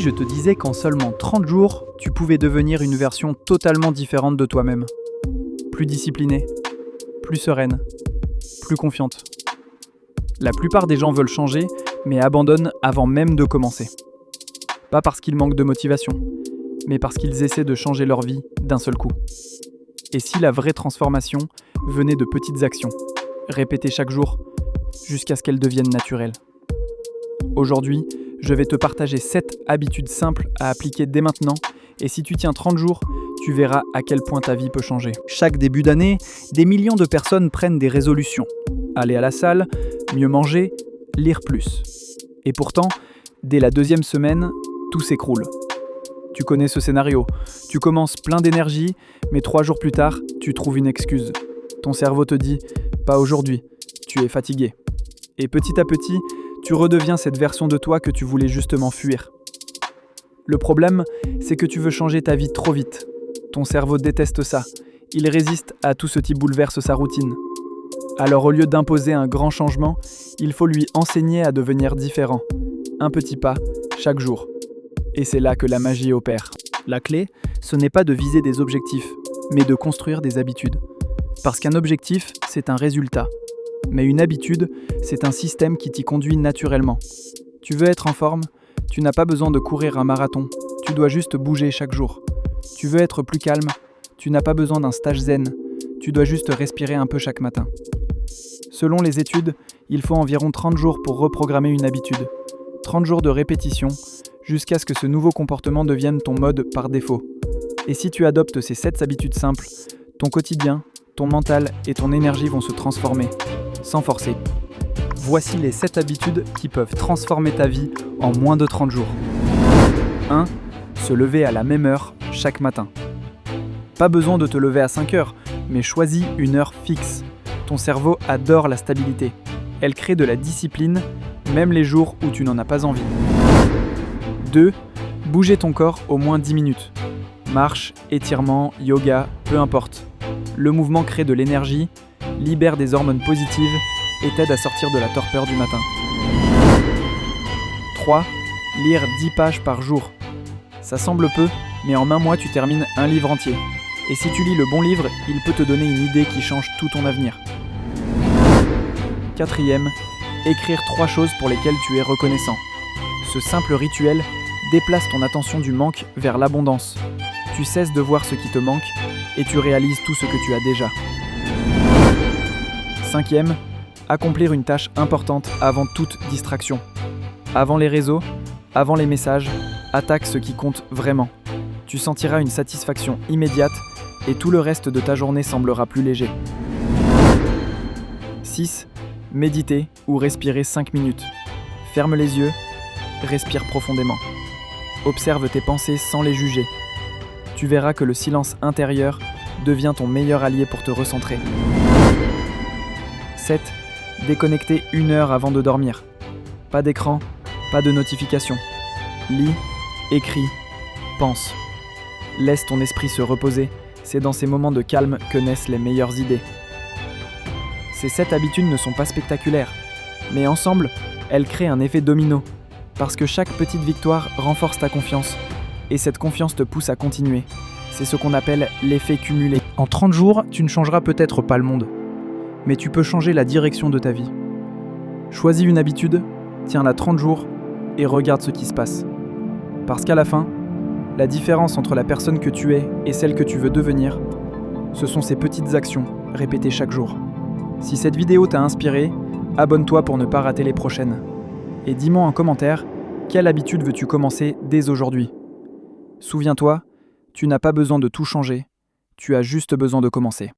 je te disais qu'en seulement 30 jours, tu pouvais devenir une version totalement différente de toi-même. Plus disciplinée, plus sereine, plus confiante. La plupart des gens veulent changer, mais abandonnent avant même de commencer. Pas parce qu'ils manquent de motivation, mais parce qu'ils essaient de changer leur vie d'un seul coup. Et si la vraie transformation venait de petites actions, répétées chaque jour, jusqu'à ce qu'elles deviennent naturelles. Aujourd'hui, je vais te partager 7 habitudes simples à appliquer dès maintenant, et si tu tiens 30 jours, tu verras à quel point ta vie peut changer. Chaque début d'année, des millions de personnes prennent des résolutions. Aller à la salle, mieux manger, lire plus. Et pourtant, dès la 2e semaine, tout s'écroule. Tu connais ce scénario. Tu commences plein d'énergie, mais 3 jours plus tard, tu trouves une excuse. Ton cerveau te dit « pas aujourd'hui », tu es fatigué. Et petit à petit, tu redeviens cette version de toi que tu voulais justement fuir. Le problème, c'est que tu veux changer ta vie trop vite. Ton cerveau déteste ça. Il résiste à tout ce qui bouleverse sa routine. Alors au lieu d'imposer un grand changement, il faut lui enseigner à devenir différent. Un petit pas, chaque jour. Et c'est là que la magie opère. La clé, ce n'est pas de viser des objectifs, mais de construire des habitudes. Parce qu'un objectif, c'est un résultat. Mais une habitude, c'est un système qui t'y conduit naturellement. Tu veux être en forme ? Tu n'as pas besoin de courir un marathon. Tu dois juste bouger chaque jour. Tu veux être plus calme ? Tu n'as pas besoin d'un stage zen. Tu dois juste respirer un peu chaque matin. Selon les études, il faut environ 30 jours pour reprogrammer une habitude. 30 jours de répétition, jusqu'à ce que ce nouveau comportement devienne ton mode par défaut. Et si tu adoptes ces 7 habitudes simples, ton quotidien, ton mental et ton énergie vont se transformer, sans forcer. Voici les 7 habitudes qui peuvent transformer ta vie en moins de 30 jours. 1. Se lever à la même heure chaque matin. Pas besoin de te lever à 5 heures, mais choisis une heure fixe. Ton cerveau adore la stabilité. Elle crée de la discipline, même les jours où tu n'en as pas envie. 2. Bouger ton corps au moins 10 minutes. Marche, étirement, yoga, peu importe. Le mouvement crée de l'énergie, libère des hormones positives et t'aide à sortir de la torpeur du matin. 3. Lire 10 pages par jour. Ça semble peu, mais en un mois tu termines un livre entier. Et si tu lis le bon livre, il peut te donner une idée qui change tout ton avenir. 4. Écrire 3 choses pour lesquelles tu es reconnaissant. Ce simple rituel déplace ton attention du manque vers l'abondance. Tu cesses de voir ce qui te manque et tu réalises tout ce que tu as déjà. 5. Accomplir une tâche importante avant toute distraction. Avant les réseaux, avant les messages, attaque ce qui compte vraiment. Tu sentiras une satisfaction immédiate et tout le reste de ta journée semblera plus léger. 6. Méditer ou respirer 5 minutes. Ferme les yeux, respire profondément. Observe tes pensées sans les juger. Tu verras que le silence intérieur devient ton meilleur allié pour te recentrer. 7. Déconnecter 1 heure avant de dormir. Pas d'écran, pas de notification. Lis, écris, pense. Laisse ton esprit se reposer, c'est dans ces moments de calme que naissent les meilleures idées. Ces 7 habitudes ne sont pas spectaculaires, mais ensemble, elles créent un effet domino, parce que chaque petite victoire renforce ta confiance, et cette confiance te pousse à continuer. C'est ce qu'on appelle l'effet cumulé. En 30 jours, tu ne changeras peut-être pas le monde, mais tu peux changer la direction de ta vie. Choisis une habitude, tiens-la 30 jours, et regarde ce qui se passe. Parce qu'à la fin, la différence entre la personne que tu es et celle que tu veux devenir, ce sont ces petites actions répétées chaque jour. Si cette vidéo t'a inspiré, abonne-toi pour ne pas rater les prochaines. Et dis-moi en commentaire, quelle habitude veux-tu commencer dès aujourd'hui ? Souviens-toi, tu n'as pas besoin de tout changer, tu as juste besoin de commencer.